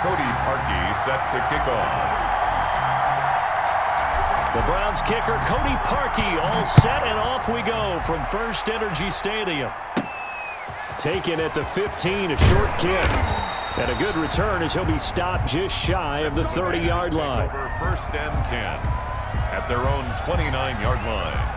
Cody Parkey set to kick off. The Browns kicker, Cody Parkey, all set, and off we go from First Energy Stadium. Taken at the 15, a short kick. And a good return as he'll be stopped just shy of the 30-yard line. Over 1st and 10 at their own 29-yard line.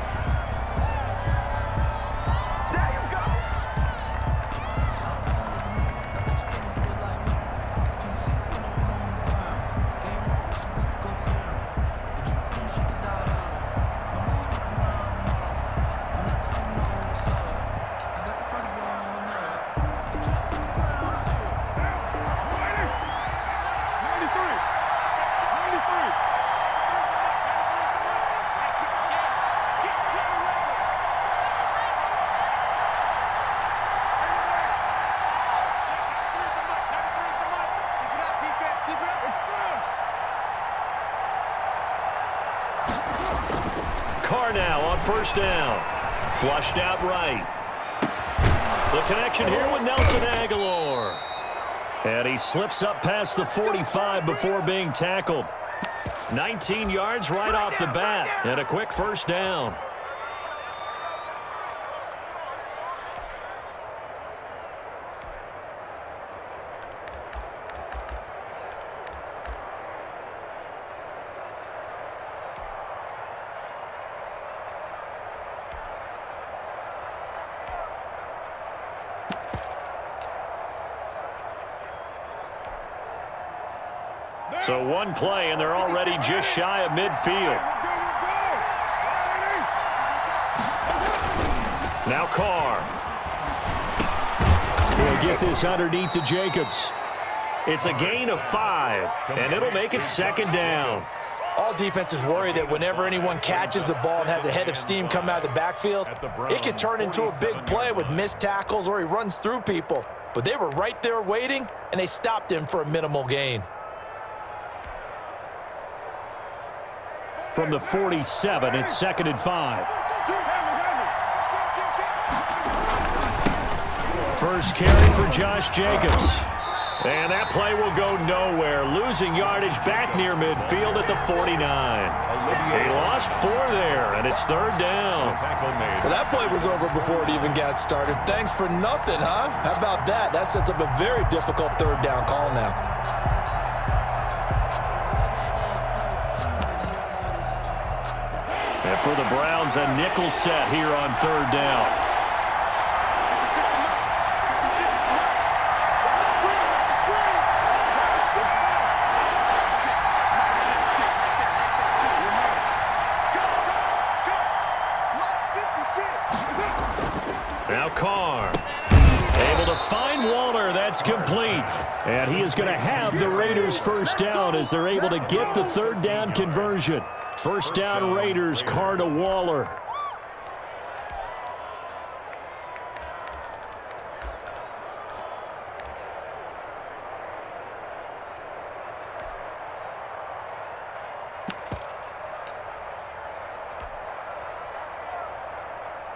Now on 1st down. Flushed out right. The connection here with Nelson Aguilar. And he slips up past the 45 before being tackled. 19 yards right off the bat. And a quick 1st down. So one play, and they're already just shy of midfield. Now Carr. He'll get this underneath to Jacobs. It's a gain of 5, and it'll make it 2nd down. All defenses worry that whenever anyone catches the ball and has a head of steam come out of the backfield, it could turn into a big play with missed tackles or he runs through people. But they were right there waiting, and they stopped him for a minimal gain. From the 47, it's 2nd and 5. First carry for Josh Jacobs. And that play will go nowhere. Losing yardage back near midfield at the 49. He lost 4 there, and it's 3rd down. Well, that play was over before it even got started. Thanks for nothing, huh? How about that? That sets up a very difficult 3rd down call now. And for the Browns, a nickel set here on 3rd down. Now Carr. Able to find Waller. That's complete. And he is going to have the Raiders' 1st down as they're able to get the 3rd down conversion. 1st down Raiders, Carr to Waller.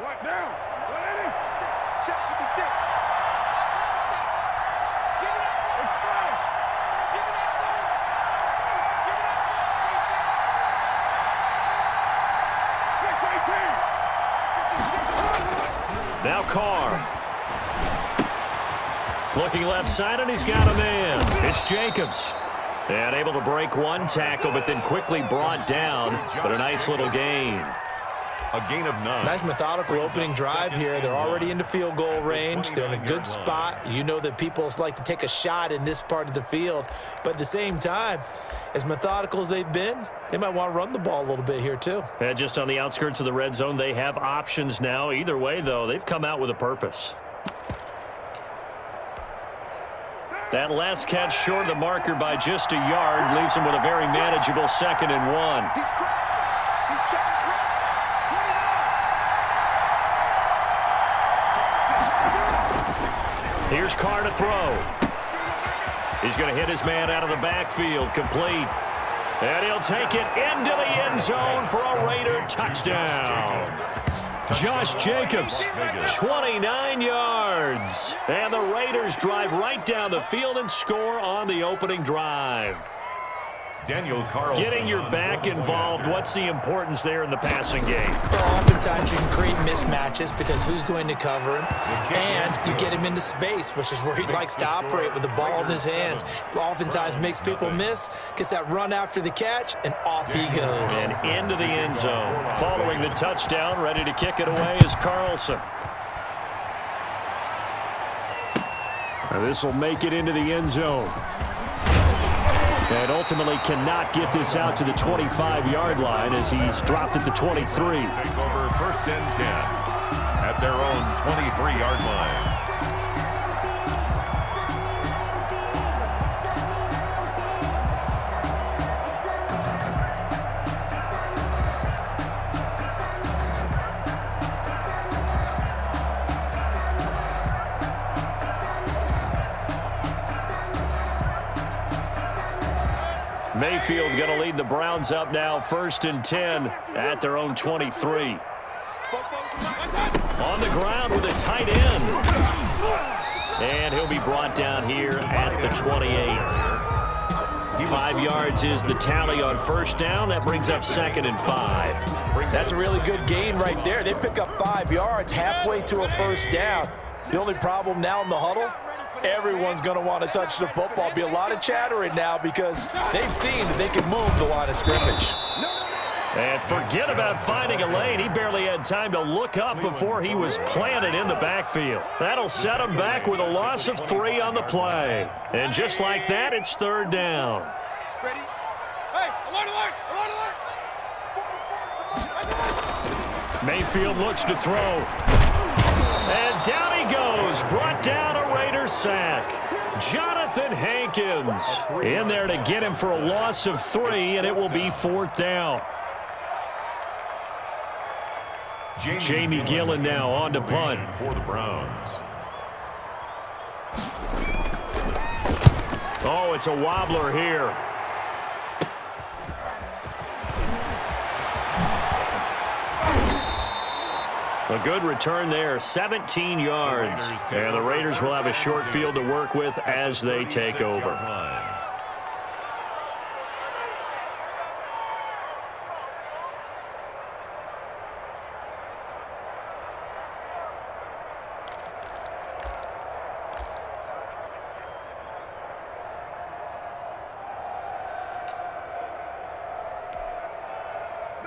What now? What inning? Check with the 6. Give it up. It's 5. Give it up. Give it up. 6-18. Now Carr. Looking left side, and he's got a man. It's Jacobs. And able to break one tackle, but then quickly brought down. But a nice little gain. A gain of 9. Nice methodical opening drive here. They're already into field goal range. They're in a good spot. You know that people like to take a shot in this part of the field. But at the same time, as methodical as they've been, they might want to run the ball a little bit here too. And just on the outskirts of the red zone, they have options now. Either way, though, they've come out with a purpose. That last catch short of the marker by just a yard leaves them with a very manageable 2nd and 1. He's crossing. He's checking. Here's Carr to throw. He's going to hit his man out of the backfield, complete. And he'll take it into the end zone for a Raider touchdown. Josh Jacobs, 29 yards. And the Raiders drive right down the field and score on the opening drive. Daniel Carlson. Getting your back involved, what's the importance there in the passing game? Well, oftentimes you can create mismatches because who's going to cover him, and you get him into space, which is where he likes to operate with the ball in his hands. Oftentimes makes people miss, gets that run after the catch, and off he goes. And into the end zone. Following the touchdown, ready to kick it away is Carlson. This will make it into the end zone. And ultimately cannot get this out to the 25-yard line as he's dropped at the 23. Take over 1st and 10 at their own 23-yard line. Mayfield going to lead the Browns up now, 1st and 10 at their own 23. On the ground with a tight end. And he'll be brought down here at the 28. 5 yards is the tally on 1st down. That brings up 2nd and 5. That's a really good gain right there. They pick up 5 yards halfway to a 1st down. The only problem now in the huddle, everyone's going to want to touch the football. Be a lot of chattering now because they've seen that they can move the line of scrimmage. And forget about finding a lane. He barely had time to look up before he was planted in the backfield. That'll set him back with a loss of 3 on the play. And just like that, it's 3rd down. Ready? Hey, alert, alert, alert, alert. Mayfield looks to throw. And down he goes. Brought down a Raiders sack. Jonathan Hankins in there to get him for a loss of 3, and it will be 4th down. Jamie Gillen now on to punt. For the Browns. Oh, it's a wobbler here. A good return there, 17 yards. And the Raiders will have a short field to work with as they take over.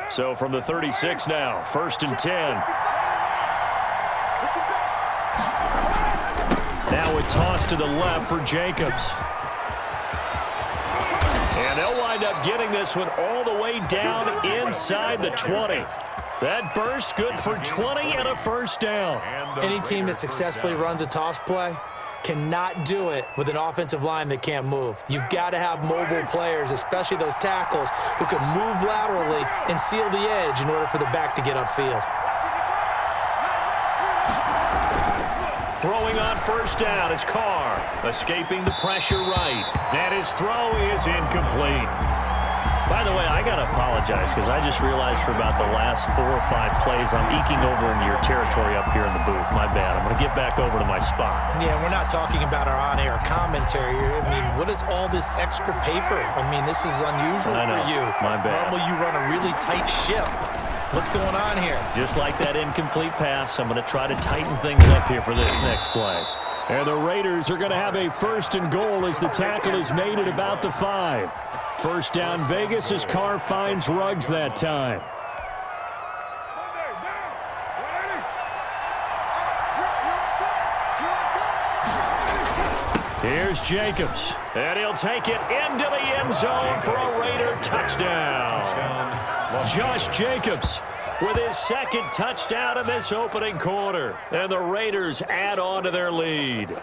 So from the 36 now, 1st and 10. Now a toss to the left for Jacobs. And they'll wind up getting this one all the way down inside the 20. That burst good for 20 and a 1st down. Any team that successfully runs a toss play cannot do it with an offensive line that can't move. You've got to have mobile players, especially those tackles, who can move laterally and seal the edge in order for the back to get upfield. Throwing on 1st down is Carr, escaping the pressure right. And his throw is incomplete. By the way, I got to apologize because I just realized for about the last 4 or 5 plays I'm eking over into your territory up here in the booth. My bad. I'm going to get back over to my spot. Yeah, we're not talking about our on-air commentary. I mean, what is all this extra paper? I mean, this is unusual for you. My bad. Normally you run a really tight ship. What's going on here? Just like that incomplete pass, I'm going to try to tighten things up here for this next play. And the Raiders are going to have a 1st and goal as the tackle is made at about the 5. 1st down Vegas as Carr finds Ruggs that time. Here's Jacobs, and he'll take it into the end zone for a Raider touchdown. Josh Jacobs with his 2nd touchdown in this opening quarter. And the Raiders add on to their lead.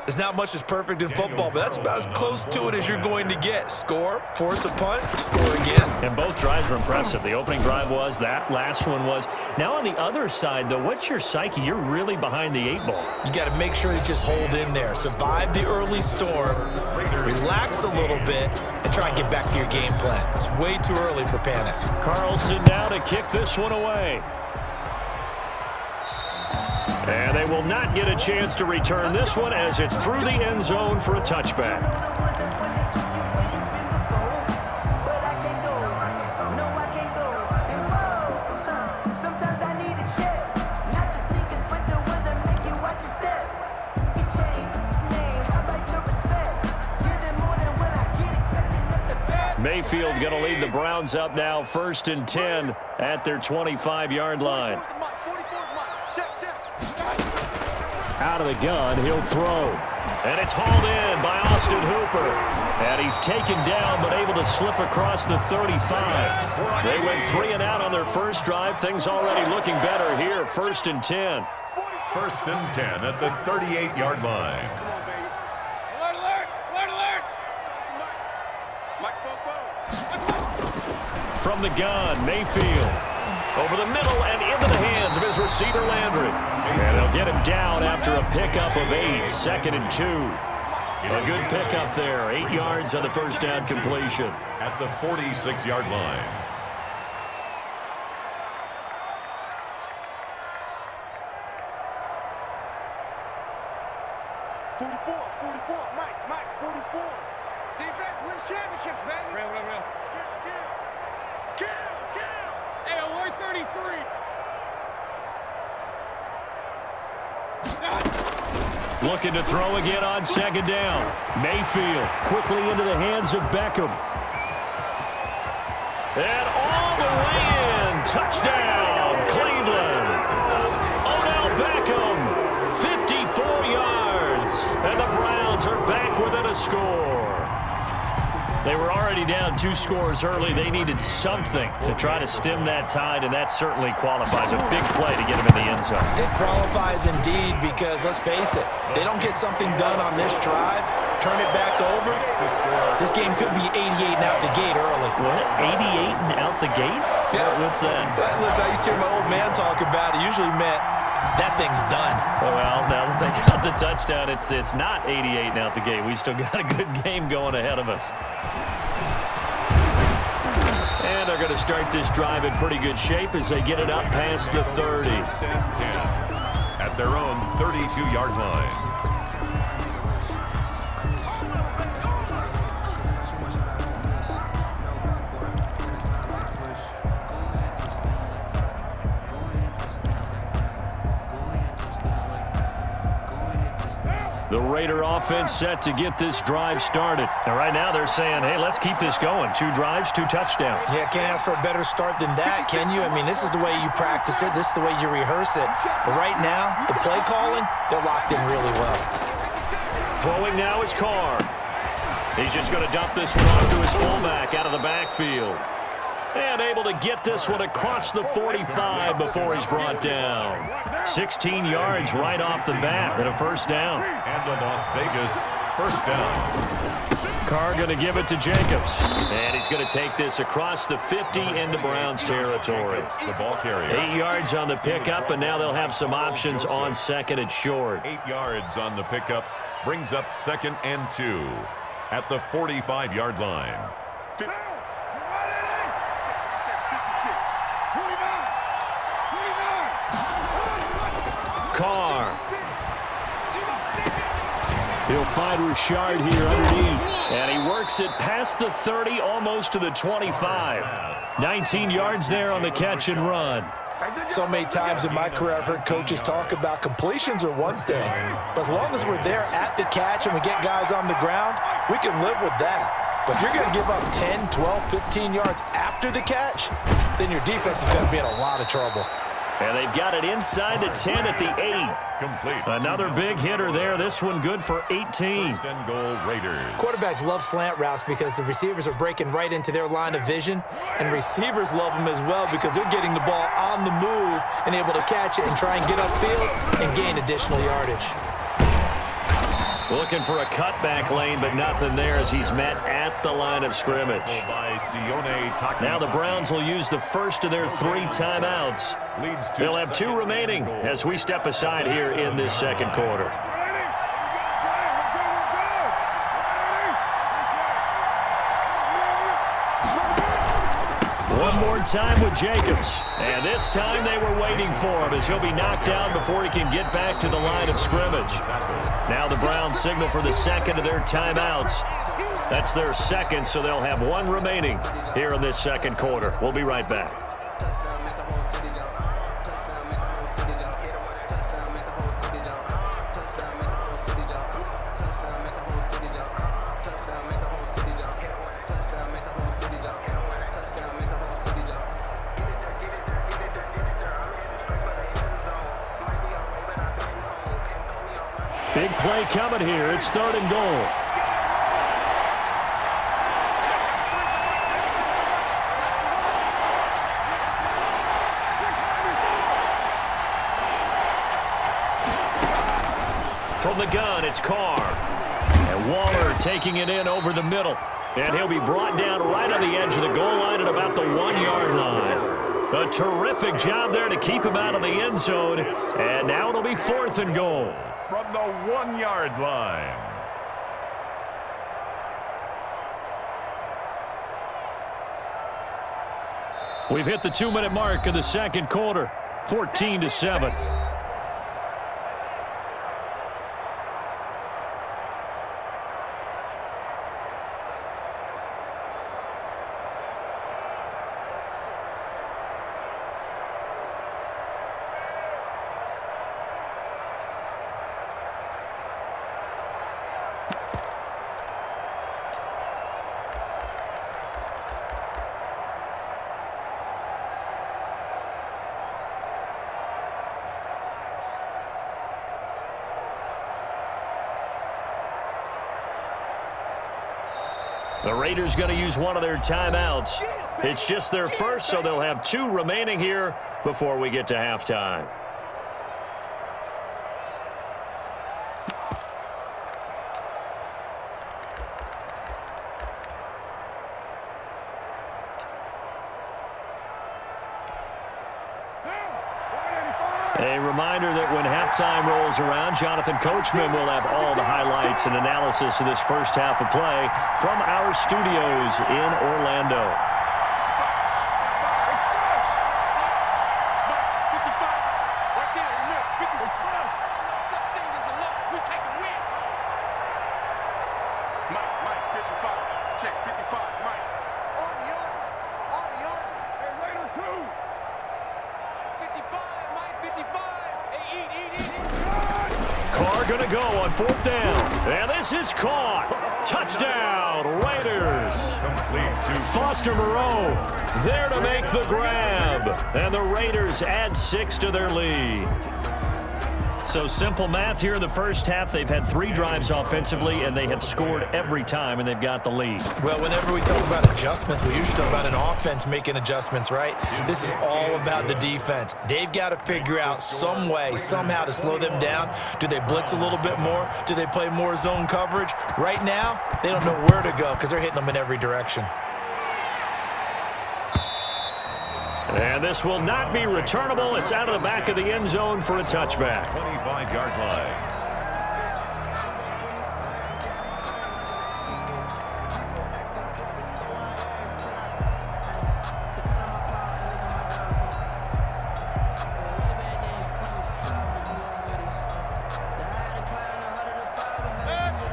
There's not much that's perfect in football, but that's about as close to it as you're going to get. Score, force a punt, score again. And both drives were impressive. The opening drive was, that last one was. Now on the other side, though, what's your psyche? You're really behind the 8 ball. You got to make sure you just hold in there. Survive the early storm, relax a little bit, and try and get back to your game plan. It's way too early for panic. Carlson now to kick this one away. And they will not get a chance to return this one as it's through the end zone for a touchback. Mayfield going to lead the Browns up now, 1st and 10 at their 25-yard line. Out of the gun, he'll throw. And it's hauled in by Austin Hooper. And he's taken down but able to slip across the 35. They went 3 and out on their first drive. Things already looking better here, 1st and 10. 1st and 10 at the 38-yard line. From the gun, Mayfield. Over the middle and into the hands of his receiver, Landry. And they'll get him down after a pickup of 8, 2nd and 2. A good pickup there, 8 yards on the first down completion. At the 46-yard line. Mike, 44. Defense wins championships, baby. Real. Kill. Hey, alert 33. Looking to throw again on 2nd down. Mayfield quickly into the hands of Beckham. And all the way in. Touchdown, Cleveland. Odell Beckham, 54 yards. And the Browns are back within a score. They were already down 2 scores early. They needed something to try to stem that tide, and that certainly qualifies. A big play to get them in the end zone. It qualifies indeed because, let's face it, they don't get something done on this drive, turn it back over, this game could be 88 and out the gate early. What? 88 and out the gate? Yeah. What's that? Listen, I used to hear my old man talk about it. Usually meant that thing's done. Oh, well, now that they got the touchdown, it's not 88 and out the gate. We still got a good game going ahead of us. And they're going to start this drive in pretty good shape as they get it up past the 30. 1st and 10 at their own 32-yard line. The Raider offense set to get this drive started. And right now they're saying, hey, let's keep this going. 2 drives, 2 touchdowns. Yeah, can't ask for a better start than that, can you? I mean, this is the way you practice it. This is the way you rehearse it. But right now, the play calling, they're locked in really well. Throwing now is Carr. He's just going to dump this one off to his fullback out of the backfield. And able to get this one across the 45 before he's brought down. 16 yards right off the bat and a 1st down. And the Las Vegas 1st down. Carr going to give it to Jacobs. And he's going to take this across the 50 into Browns territory. The ball carrier. 8 yards on the pickup, and now they'll have some options on 2nd and short. 8 yards on the pickup brings up 2nd and 2 at the 45-yard line. Carr. He'll find Richard here underneath. And he works it past the 30, almost to the 25. 19 yards there on the catch and run. So many times in my career, I've heard coaches talk about completions are one thing. But as long as we're there at the catch and we get guys on the ground, we can live with that. But if you're going to give up 10, 12, 15 yards after the catch, then your defense is going to be in a lot of trouble. And they've got it inside the 10 at the 8. Complete. Another big hitter there. This one good for 18. 1st and goal, Raiders. Quarterbacks love slant routes because the receivers are breaking right into their line of vision. And receivers love them as well because they're getting the ball on the move and able to catch it and try and get upfield and gain additional yardage. Looking for a cutback lane, but nothing there as he's met at the line of scrimmage. Now the Browns will use the first of their 3 timeouts. They'll have 2 remaining as we step aside here in this 2nd quarter. One more more time with Jacobs. And this time they were waiting for him as he'll be knocked down before he can get back to the line of scrimmage. Now the Browns signal for the second of their timeouts. That's their second, so they'll have one remaining here in this second quarter. We'll be right back. Big play coming here. It's 3rd and goal. From the gun, it's Carr. And Waller taking it in over the middle. And he'll be brought down right on the edge of the goal line at about the 1-yard line. A terrific job there to keep him out of the end zone. And now it'll be 4th and goal. From the 1-yard line. We've hit the 2-minute mark of the second quarter. 14-7. The Raiders going to use one of their timeouts. It's just their first, so they'll have 2 remaining here before we get to halftime. A reminder that when halftime rolls around, Jonathan Coachman will have all the highlights and analysis of this first half of play from our studios in Orlando. Mike, 55. Check, 55, Mike. On the army. Hey, Raider 2. 55, Mike, 55. Hey, eat. Carr going to go on 4th down. And this is caught. Touchdown, Raiders. Foster Moreau there to make the grab. And the Raiders add 6 to their lead. So simple math here in the first half. They've had 3 drives offensively, and they have scored every time, and they've got the lead. Well, whenever we talk about adjustments, we usually talk about an offense making adjustments, right? This is all about the defense. They've got to figure out some way, somehow to slow them down. Do they blitz a little bit more? Do they play more zone coverage? Right now, they don't know where to go because they're hitting them in every direction. And this will not be returnable. It's out of the back of the end zone for a touchback. 25-yard line.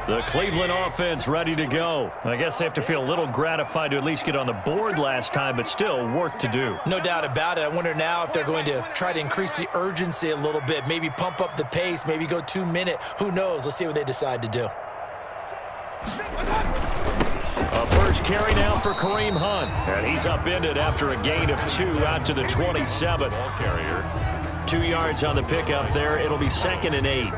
The Cleveland offense ready to go. I guess they have to feel a little gratified to at least get on the board last time, but still work to do. No doubt about it. I wonder now if they're going to try to increase the urgency a little bit, maybe pump up the pace, maybe go 2-minute. Who knows? Let's see what they decide to do. A first carry now for Kareem Hunt. And he's upended after a gain of 2 out to the 27. Ball carrier. 2 yards on the pickup there. It'll be 2nd and 8.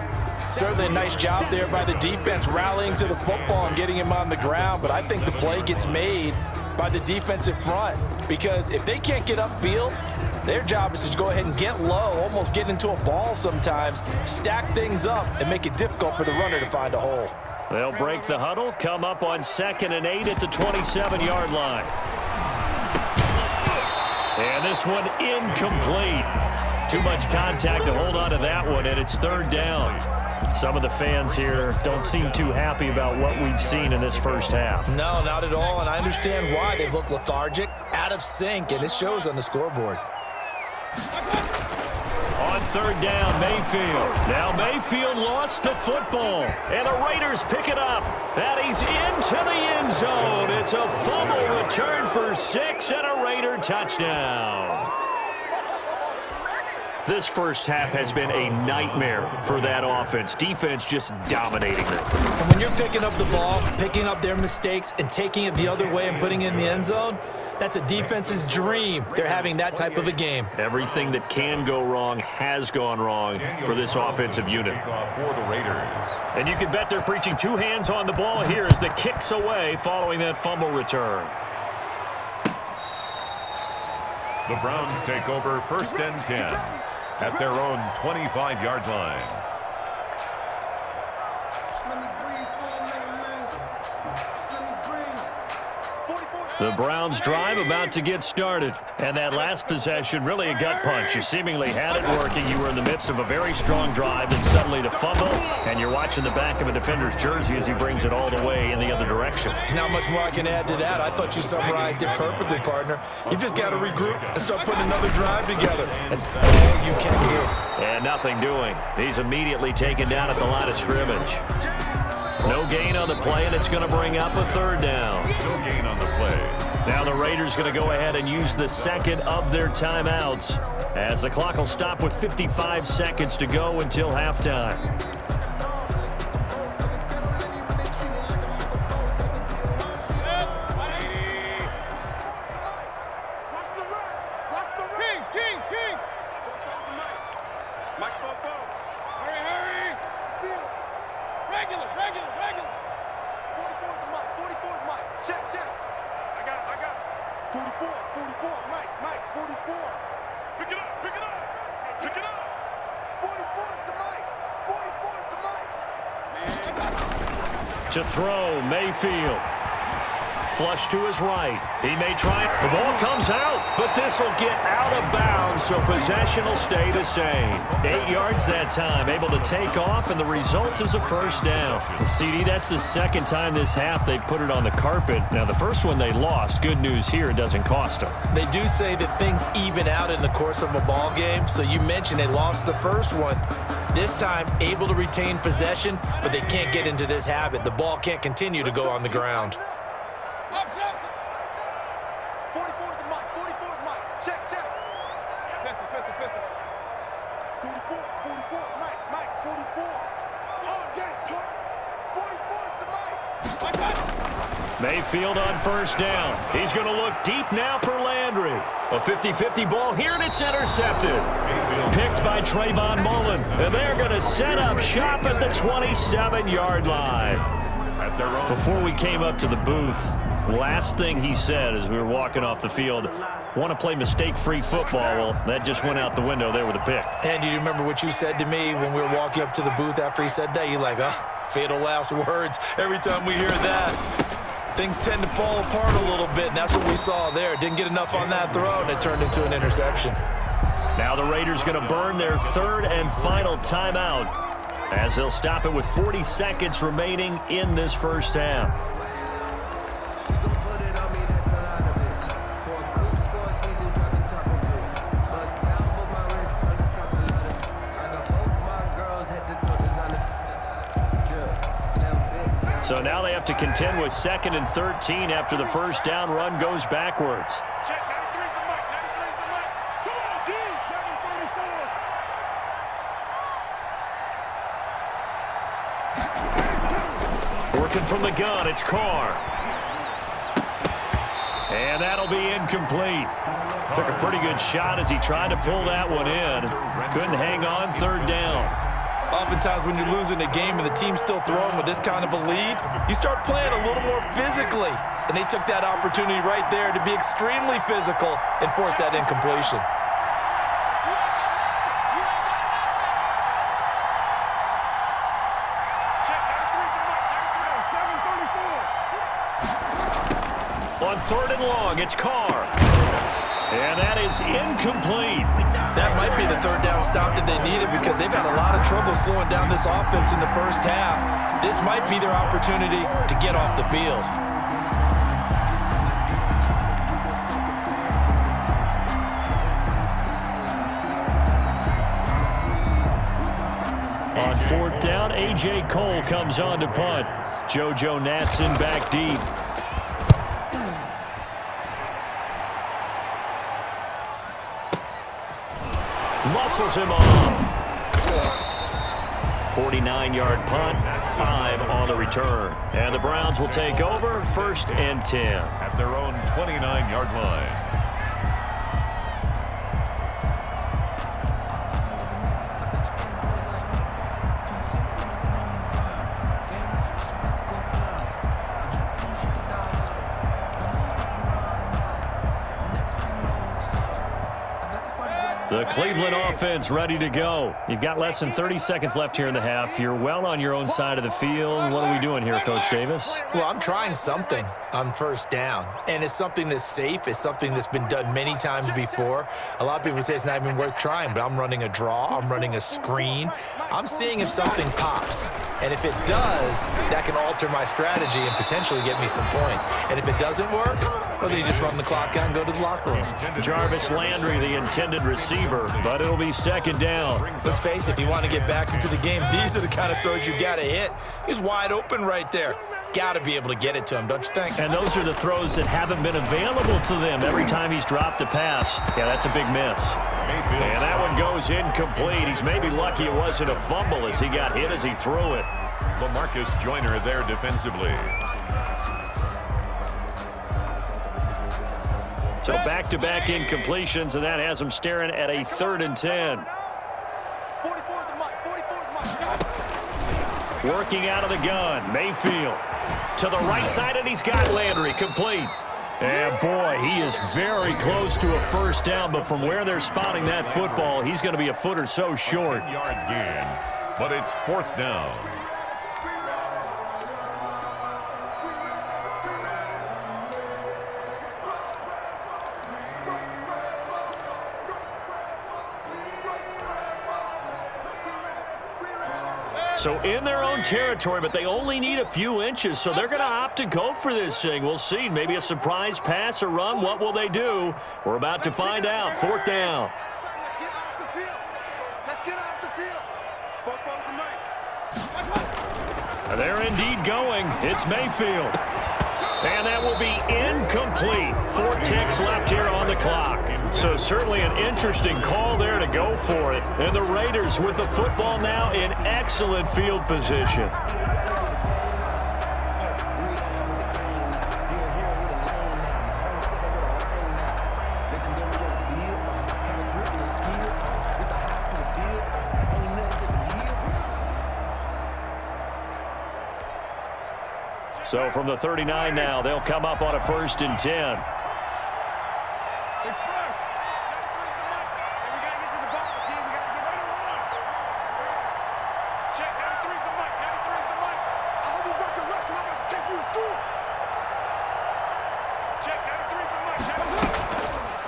Certainly a nice job there by the defense rallying to the football and getting him on the ground, but I think the play gets made by the defensive front because if they can't get upfield, their job is to go ahead and get low, almost get into a ball sometimes, stack things up, and make it difficult for the runner to find a hole. They'll break the huddle, come up on 2nd and 8 at the 27-yard line. And this one incomplete. Too much contact to hold on to that one, and it's 3rd down. Some of the fans here don't seem too happy about what we've seen in this first half. No, not at all, and I understand why. They've looked lethargic, out of sync, and it shows on the scoreboard. On third down, Mayfield. Now Mayfield lost the football, and the Raiders pick it up. And he's into the end zone. It's a fumble return for 6 and a Raider touchdown. This first half has been a nightmare for that offense. Defense just dominating them. And when you're picking up the ball, picking up their mistakes, and taking it the other way and putting it in the end zone, that's a defense's dream. They're having that type of a game. Everything that can go wrong has gone wrong for this offensive unit. For the Raiders. And you can bet they're preaching 2 hands on the ball here as the kick's away following that fumble return. The Browns take over 1st and 10 at their own 25-yard line. The Browns drive about to get started. And that last possession, really a gut punch. You seemingly had it working. You were in the midst of a very strong drive, and suddenly the fumble, and you're watching the back of a defender's jersey as he brings it all the way in the other direction. There's not much more I can add to that. I thought you summarized it perfectly, partner. You've just got to regroup and start putting another drive together. That's all you can do. And nothing doing. He's immediately taken down at the line of scrimmage. No gain on the play, and it's going to bring up a 3rd down. No gain on the play. Now the Raiders going to go ahead and use the second of their timeouts as the clock will stop with 55 seconds to go until halftime. To throw, Mayfield. Flush to his right. He may try it. The ball comes out, but this will get out of bounds, so possession will stay the same. 8 yards that time, able to take off, and the result is a 1st down. CD, that's the 2nd time this half they've put it on the carpet. Now, the first one they lost. Good news here, it doesn't cost them. They do say that things even out in the course of a ball game, so you mentioned they lost the first one. This time, able to retain possession, but they can't get into this habit. The ball can't continue to go on the ground. 44 is Mike. 44 is Mike. Check. Pistol. 44, Mike. 44. All day, Clark. 44 is the Mike. Mayfield on 1st down. He's going to look deep now for Landry. A 50-50 ball here, and it's intercepted. Picked by Trayvon Mullen. And they're going to set up shop at the 27-yard line. Before we came up to the booth, last thing he said as we were walking off the field, want to play mistake-free football. Well, that just went out the window there with a pick. And do you remember what you said to me when we were walking up to the booth after he said that? You're like, fatal last words. Every time we hear that, things tend to fall apart a little bit, and that's what we saw there. Didn't get enough on that throw, and it turned into an interception. Now the Raiders going to burn their 3rd and final timeout as they'll stop it with 40 seconds remaining in this first half. So now they have to contend with 2nd and 13 after the first down run goes backwards. Check. 93 is the Mike. 93 is the Mike. Come on, D. 734. Working from the gun, it's Carr. And that'll be incomplete. Took a pretty good shot as he tried to pull that one in. Couldn't hang on 3rd down. Oftentimes when you're losing a game and the team's still throwing with this kind of a lead, you start playing a little more physically. And they took that opportunity right there to be extremely physical and force that incompletion. On 3rd and long, it's Carr. And that is incomplete. That might be the third down stop that they needed because they've had a lot of trouble slowing down this offense in the first half. This might be their opportunity to get off the field. On fourth down, A.J. Cole comes on to punt. JoJo Natson back deep. Muscles him off. 49-yard punt, 5 on the return. And the Browns will take over, 1st and 10. At their own 29-yard line. The Cleveland offense ready to go. You've got less than 30 seconds left here in the half. You're well on your own side of the field. What are we doing here, Coach Davis? Well, I'm trying something on first down, and it's something that's safe. It's something that's been done many times before. A lot of people say it's not even worth trying, but I'm running a draw. I'm running a screen. I'm seeing if something pops, and if it does, that can alter my strategy and potentially get me some points. And if it doesn't work, well, then you just run the clock out and go to the locker room. Jarvis Landry, the intended receiver, but it'll be second down. Let's face it, if you want to get back into the game, these are the kind of throws you got to hit. He's wide open right there. Got to be able to get it to him, don't you think? And those are the throws that haven't been available to them every time he's dropped a pass. Yeah, that's a big miss. And that one goes incomplete. He's maybe lucky it wasn't a fumble as he got hit as he threw it. LaMarcus Joyner there defensively. So back-to-back incompletions, and that has him staring at a 3rd and 10. 44's the mic. 44's the mic. Working out of the gun, Mayfield. To the right side, and he's got Landry complete. And boy, he is very close to a first down, but from where they're spotting that football, he's going to be a foot or so short. 10-yard gain, but it's 4th down. So in their own territory, but they only need a few inches, so they're going to opt to go for this thing. We'll see. Maybe a surprise pass or run. What will they do? We're about to find out. 4th down. Let's get off the field. Let's get off the field. Football's the mic. They're indeed going. It's Mayfield. And that will be incomplete. 4 ticks left here on the clock. So certainly an interesting call there to go for it. And the Raiders with the football now in excellent field position. So from the 39 now, they'll come up on a 1st and 10.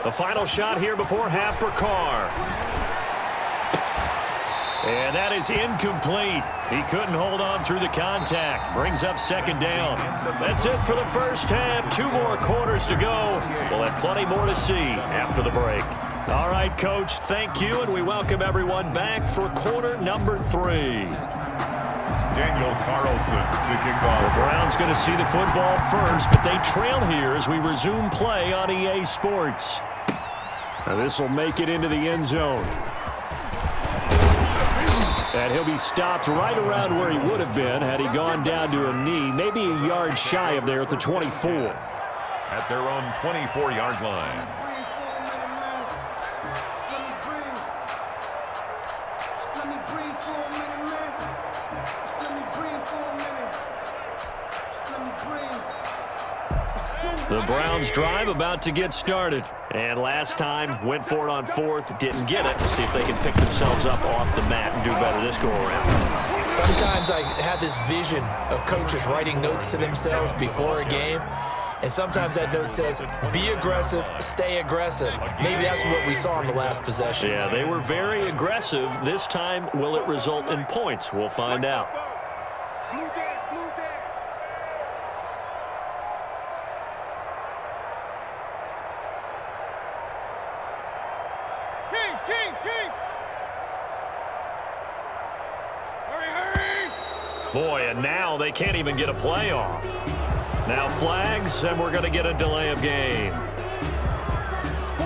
The final shot here before half for Carr. And that is incomplete. He couldn't hold on through the contact. Brings up 2nd down. That's it for the first half. 2 more quarters to go. We'll have plenty more to see after the break. All right, Coach, thank you, and we welcome everyone back for quarter number 3. Daniel Carlson to kick off. The Browns going to see the football first, but they trail here as we resume play on EA Sports. Now this will make it into the end zone. And he'll be stopped right around where he would have been had he gone down to a knee, maybe a yard shy of there at the 24. At their own 24-yard line. The Browns drive about to get started. And last time, went for it on 4th, didn't get it. See if they can pick themselves up off the mat and do better this go-around. Sometimes I have this vision of coaches writing notes to themselves before a game. And sometimes that note says, be aggressive, stay aggressive. Maybe that's what we saw in the last possession. Yeah, they were very aggressive. This time, will it result in points? We'll find out. Blue down, blue down. Kings. Hurry. Boy, and now they can't even get a play off. Now flags, and we're going to get a delay of game.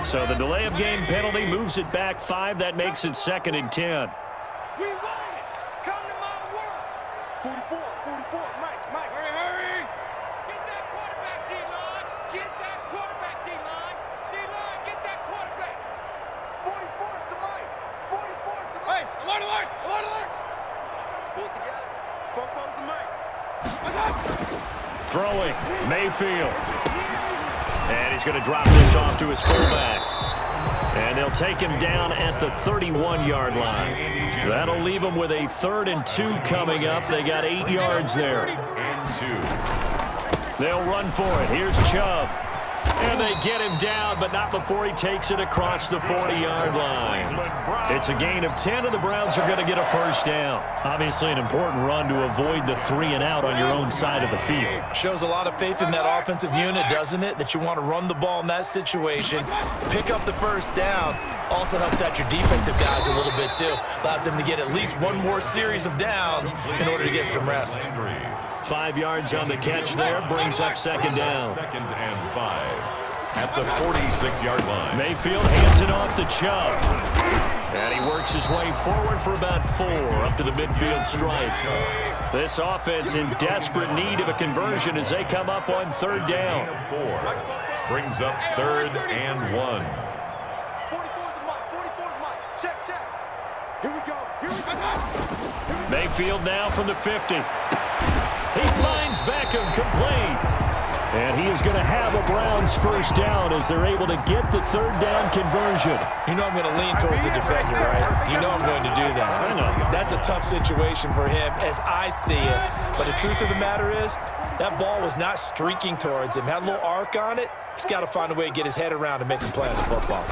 So the delay of game penalty moves it back 5. That makes it 2nd and 10. We want it. Come to my work. 44, Mike. Hurry. Get that quarterback, D-line. Get that quarterback, D-line. D-line, get that quarterback. 44's the Mike. 44's the Mike. Hey, alert. Pull it together. Football's the Mike. Throwing, Mayfield. And he's going to drop this off to his fullback. And they'll take him down at the 31-yard line. That'll leave him with a 3rd and 2 coming up. They got 8 yards there. They'll run for it. Here's Chubb. And they get him down, but not before he takes it across the 40-yard line. It's a gain of 10, and the Browns are going to get a 1st down. Obviously an important run to avoid the 3-and-out on your own side of the field. Shows a lot of faith in that offensive unit, doesn't it? That you want to run the ball in that situation. Pick up the 1st down. Also helps out your defensive guys a little bit, too. Allows them to get at least one more series of downs in order to get some rest. 5 yards on the catch there, brings up 2nd down. 2nd and 5 at the 46-yard line. Mayfield hands it off to Chubb. And he works his way forward for about 4 up to the midfield stripe. This offense in desperate need of a conversion as they come up on 3rd down. 4 brings up 3rd and 1. 44's the Mike. Check. Here we go. Mayfield now from the 50. He finds Beckham complete. And he is going to have a Browns 1st down as they're able to get the 3rd down conversion. You know I'm going to lean towards the defender, right? You know I'm going to do that. I know. That's a tough situation for him as I see it. But the truth of the matter is, that ball was not streaking towards him. Had a little arc on it. He's got to find a way to get his head around and make a play on the football.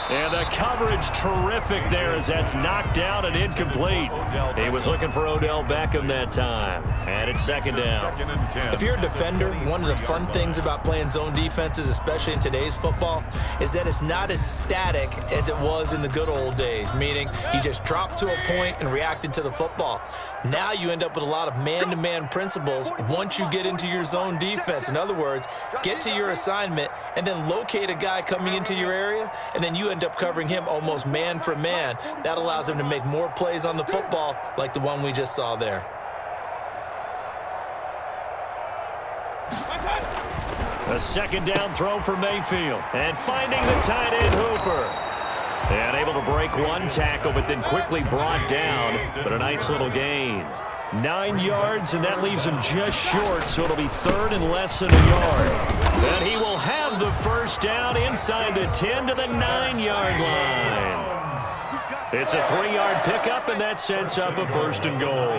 And the coverage terrific there as that's knocked down and incomplete. He was looking for Odell Beckham that time. And it's 2nd down. 2nd and 10. If you're a defender, one of the fun things about playing zone defenses, especially in today's football, is that it's not as static as it was in the good old days, meaning you just dropped to a point and reacted to the football. Now you end up with a lot of man-to-man principles once you get into your zone defense. In other words, get to your assignment and then locate a guy coming into your area, and then you end up covering him almost man for man. That allows him to make more plays on the football like the one we just saw there. A 2nd down throw for Mayfield. And finding the tight end Hooper. And able to break one tackle, but then quickly brought down. But a nice little gain. 9 yards, and that leaves him just short, so it'll be 3rd and less than a yard. And he will have the 1st down inside the 10 to the 9-yard line. It's a 3-yard pickup, and that sets up a 1st and goal.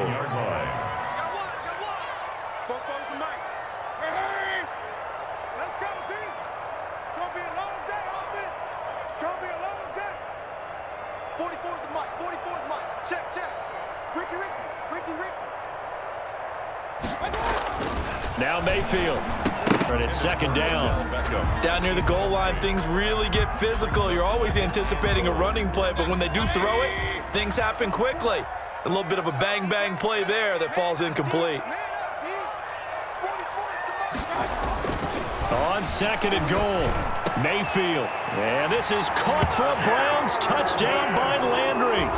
Now Mayfield. And it's 2nd down. Down near the goal line, things really get physical. You're always anticipating a running play, but when they do throw it, things happen quickly. A little bit of a bang-bang play there that falls incomplete. On 2nd and goal, Mayfield. And this is caught for a Browns touchdown by Landry.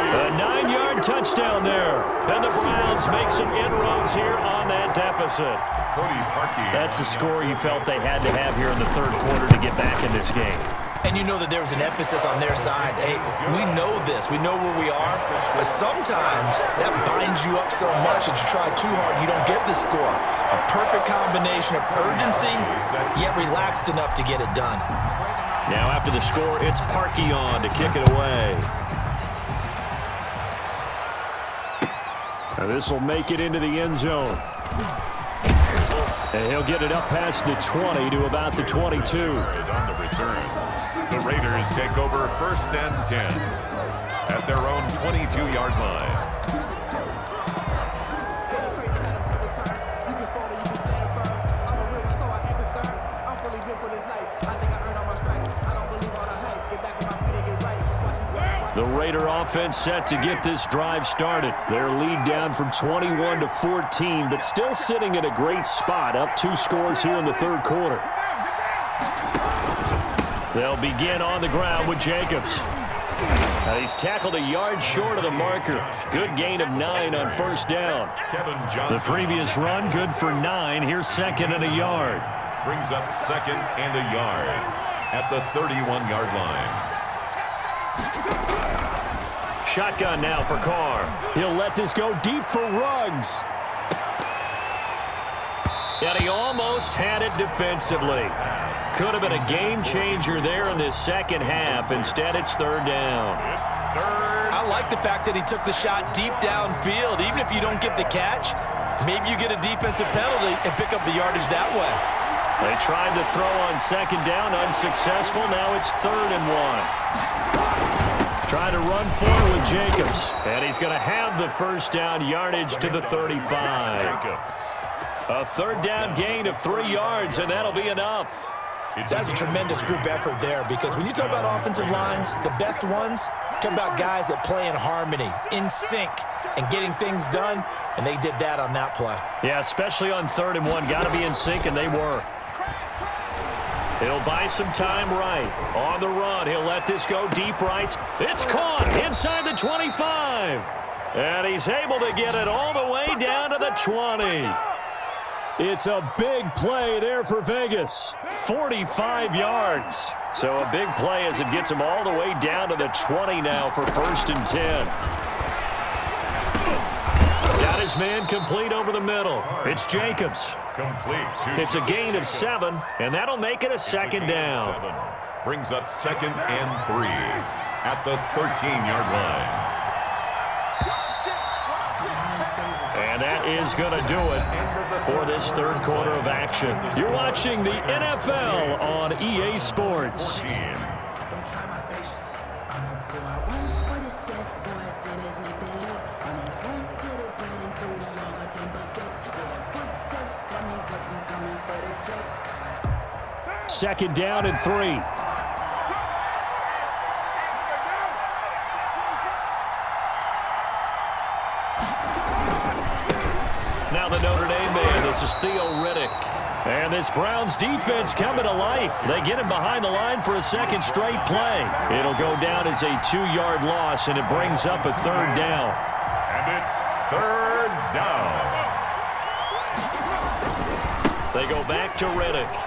A 9-yard touchdown there. And the Browns make some inroads here on that deficit. That's the score you felt they had to have here in the 3rd quarter to get back in this game. And you know that there was an emphasis on their side. Hey, we know this. We know where we are. But sometimes that binds you up so much that you try too hard, you don't get the score. A perfect combination of urgency, yet relaxed enough to get it done. Now after the score, it's Parkey on to kick it away. Now this will make it into the end zone. And he'll get it up past the 20 to about the 22. On the return, the Raiders take over 1st and 10 at their own 22-yard line. The Raider offense set to get this drive started. Their lead down from 21 to 14, but still sitting in a great spot, up 2 scores here in the third quarter. They'll begin on the ground with Jacobs. He's tackled a yard short of the marker. Good gain of 9 on 1st down. The previous run, good for 9. Here's 2nd and a yard. Brings up 2nd and a yard at the 31-yard line. Shotgun now for Carr. He'll let this go deep for Ruggs. And he almost had it defensively. Could have been a game changer there in this second half. Instead, it's 3rd down. I like the fact that he took the shot deep downfield. Even if you don't get the catch, maybe you get a defensive penalty and pick up the yardage that way. They tried to throw on 2nd down, unsuccessful. Now it's 3rd and 1. Trying to run forward with Jacobs. And he's going to have the 1st down yardage to the 35. A 3rd down gain of 3 yards, and that'll be enough. That's a tremendous group effort there, because when you talk about offensive lines, the best ones, talk about guys that play in harmony, in sync, and getting things done, and they did that on that play. Yeah, especially on 3rd and 1. Got to be in sync, and they were. He'll buy some time right. On the run, he'll let this go deep right. It's caught inside the 25. And he's able to get it all the way down to the 20. It's a big play there for Vegas. 45 yards. So a big play as it gets him all the way down to the 20 now for 1st and 10. Got his man complete over the middle. It's Jacobs. It's a gain of 7, and that'll make it a 2nd down. 7. Brings up 2nd and 3 at the 13-yard line. And that is going to do it for this third quarter of action. You're watching the NFL on EA Sports. Second down and 3. Now the Notre Dame man, this is Theo Riddick. And this Browns defense coming to life. They get him behind the line for a 2nd straight play. It'll go down as a 2-yard loss, and it brings up a 3rd down. And it's 3rd down. They go back to Riddick.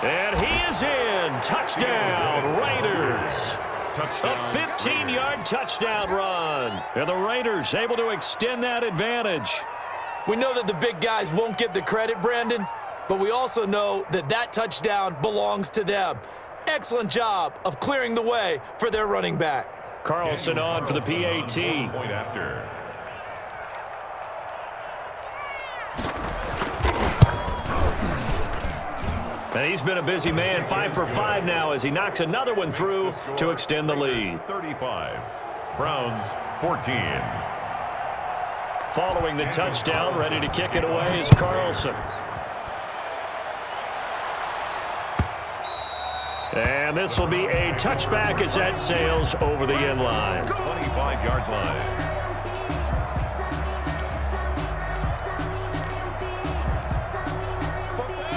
And he is in. Touchdown, Raiders. A 15-yard touchdown run. And the Raiders able to extend that advantage. We know that the big guys won't get the credit, Brandon, but we also know that that touchdown belongs to them. Excellent job of clearing the way for their running back. Carlson on for the PAT. Point after. And he's been a busy man, 5 for 5 now as he knocks another one through to extend the lead. 35. Browns 14. Following the touchdown, ready to kick it away is Carlson. And this will be a touchback as that sails over the end line. 25-yard line.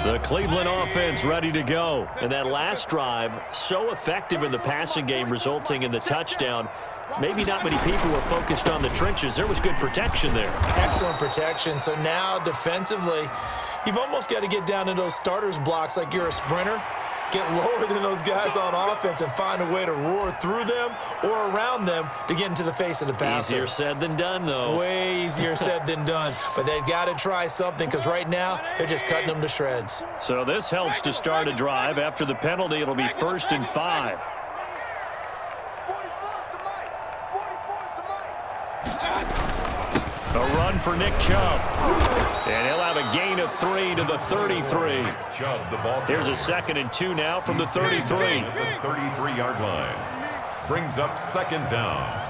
The Cleveland offense ready to go. And that last drive, so effective in the passing game, resulting in the touchdown. Maybe not many people were focused on the trenches. There was good protection there. Excellent protection. So now defensively, you've almost got to get down to those starters blocks like you're a sprinter. Get lower than those guys on offense and find a way to roar through them or around them to get into the face of the passer. Easier said than done, though. Way easier said than done. But they've got to try something because right now they're just cutting them to shreds. So this helps to start a drive. After the penalty, it'll be 1st and 5. A run for Nick Chubb. And he'll have a gain of 3 to the 33. Here's a 2nd and 2 now from the 33. The 33-yard line. Brings up 2nd down.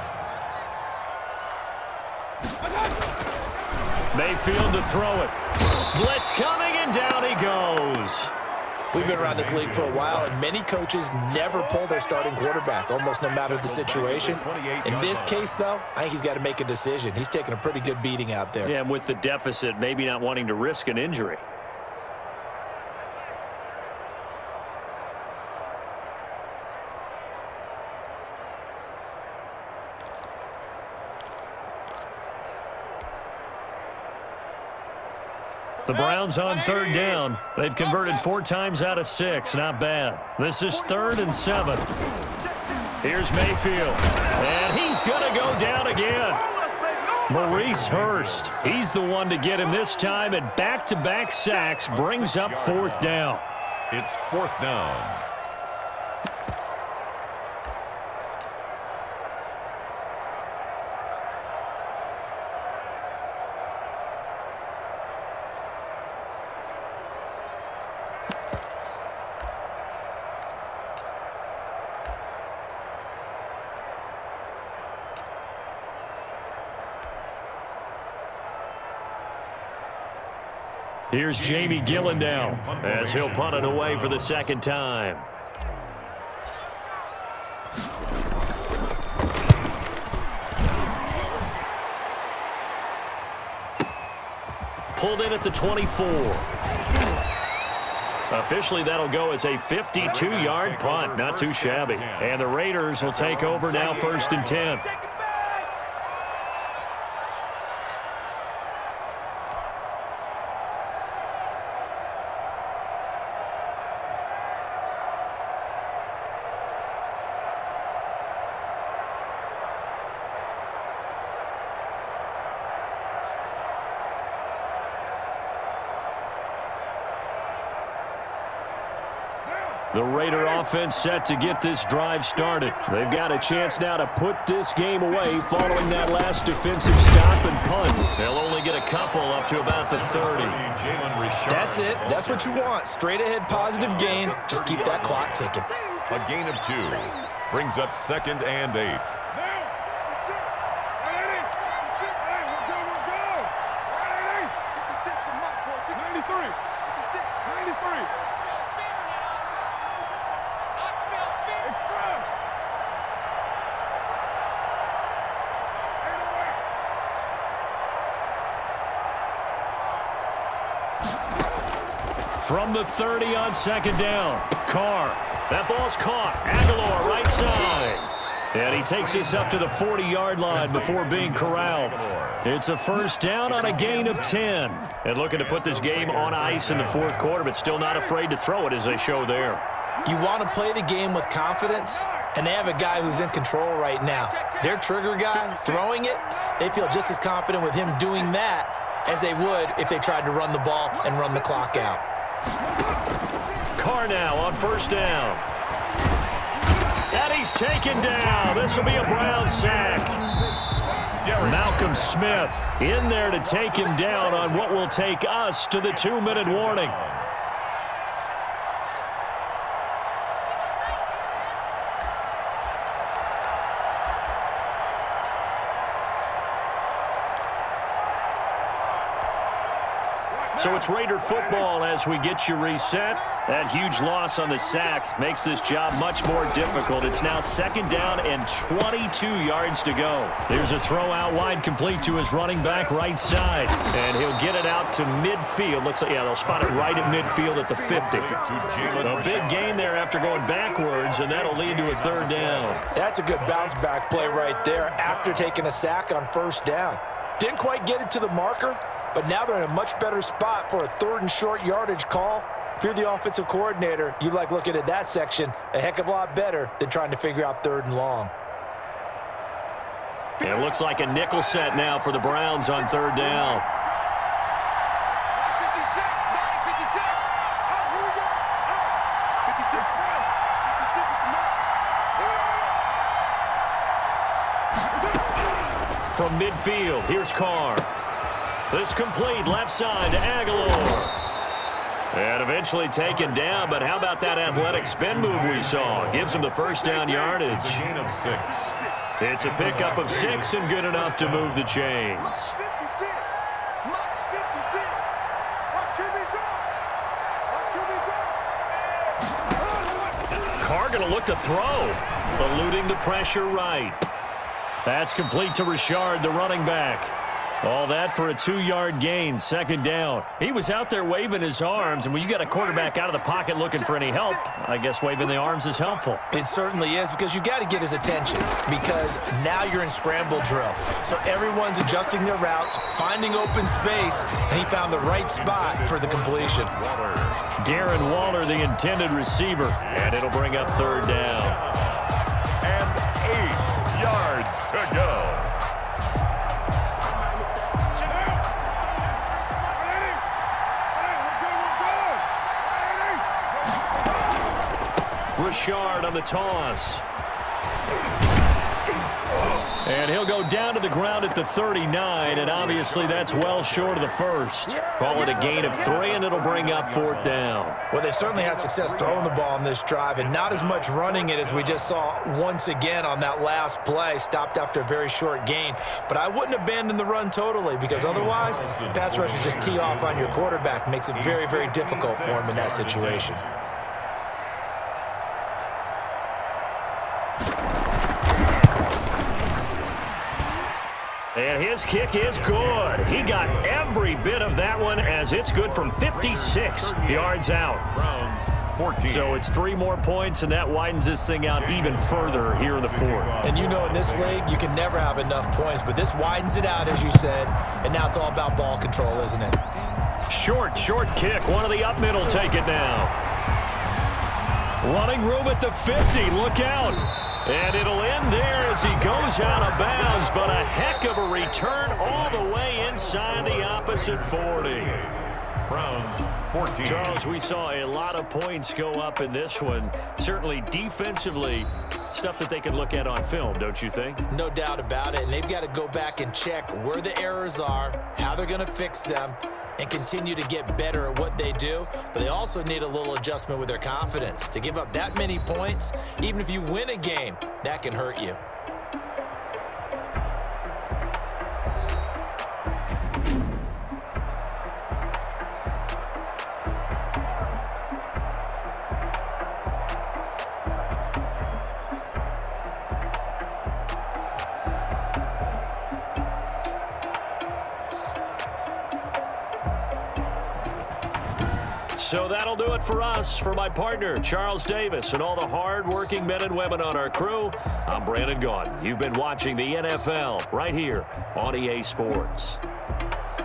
Mayfield to throw it. Blitz coming, and down he goes. We've been around this league for a while, and many coaches never pull their starting quarterback, almost no matter the situation. In this case, though, I think he's got to make a decision. He's taking a pretty good beating out there. Yeah, and with the deficit, maybe not wanting to risk an injury. The Browns on 3rd down. They've converted 4 times out of 6. Not bad. This is 3rd and 7. Here's Mayfield. And he's going to go down again. Maurice Hurst. He's the one to get him this time, and back-to-back sacks brings up 4th down. It's 4th down. Here's Jamie Gillen now as he'll punt it away for the 2nd time. Pulled in at the 24. Officially, that'll go as a 52-yard punt. Not too shabby. And the Raiders will take over now 1st and 10. The Raider offense set to get this drive started. They've got a chance now to put this game away following that last defensive stop and punt. They'll only get a couple up to about the 30. That's it. That's what you want. Straight ahead positive gain. Just keep that clock ticking. A gain of 2. Brings up 2nd and 8. From the 30 on 2nd down. Carr. That ball's caught. Aguilar right side. And he takes us up to the 40-yard line before being corralled. It's a 1st down on a gain of 10. And looking to put this game on ice in the 4th quarter, but still not afraid to throw it as they show there. You want to play the game with confidence, and they have a guy who's in control right now. Their trigger guy, throwing it, they feel just as confident with him doing that as they would if they tried to run the ball and run the clock out. Carr now on 1st down. And he's taken down. This will be a Brown sack. Malcolm Smith in there to take him down on what will take us to the 2-minute warning. So it's Raider football as we get you reset. That huge loss on the sack makes this job much more difficult. It's now 2nd down and 22 yards to go. There's a throw out wide complete to his running back right side. And he'll get it out to midfield. Looks like, yeah, they'll spot it right at midfield at the 50. A big gain there after going backwards, and that'll lead to a 3rd down. That's a good bounce back play right there after taking a sack on 1st down. Didn't quite get it to the marker, but now they're in a much better spot for a 3rd and short yardage call. If you're the offensive coordinator, you like looking at that section a heck of a lot better than trying to figure out 3rd and long. And it looks like a nickel set now for the Browns on 3rd down. from midfield. Here's Carr. This complete left side to Aguilar. And eventually taken down, but how about that athletic spin move we saw? Gives him the first down yardage. It's a gain of 6. It's a pickup of 6 and good enough to move the chains. Watch 56. Watch 56. Watch QB drop. Watch QB drop. Carr going to look to throw. Eluding the pressure right. That's complete to Richard, the running back. All that for a 2-yard gain, second down. He was out there waving his arms, and when you got a quarterback out of the pocket looking for any help, I guess waving the arms is helpful. It certainly is, because you got to get his attention, because now you're in scramble drill. So everyone's adjusting their routes, finding open space, and he found the right spot for the completion. Darren Waller, the intended receiver, and it'll bring up third down. And 8 yards to go. Richard on the toss. And he'll go down to the ground at the 39, and obviously that's well short of the first. Call it a gain of 3, and it'll bring up fourth down. Well, they've certainly had success throwing the ball on this drive, and not as much running it as we just saw once again on that last play. Stopped after a very short gain. But I wouldn't abandon the run totally, because otherwise, pass rushers just tee off on your quarterback. Makes it very, very difficult for him in that situation. And his kick is good. He got every bit of that one, as it's good from 56 yards out. Browns 14. So it's 3 more points, and that widens this thing out even further here in the fourth. And you know, in this league, you can never have enough points, but this widens it out, as you said, and now it's all about ball control, isn't it? Short kick. One of the up middle take it now. Running room at the 50. Look out. And it'll end there as he goes out of bounds, but a heck of a return all the way inside the opposite 40. Browns 14. Charles, we saw a lot of points go up in this one. Certainly defensively, stuff that they can look at on film, don't you think? No doubt about it, and they've got to go back and check where the errors are, how they're going to fix them, and continue to get better at what they do. But they also need a little adjustment with their confidence. To give up that many points, even if you win a game, that can hurt you. So that'll do it for us. For my partner, Charles Davis, and all the hard-working men and women on our crew, I'm Brandon Gaudin. You've been watching the NFL right here on EA Sports.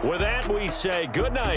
With that, we say good night.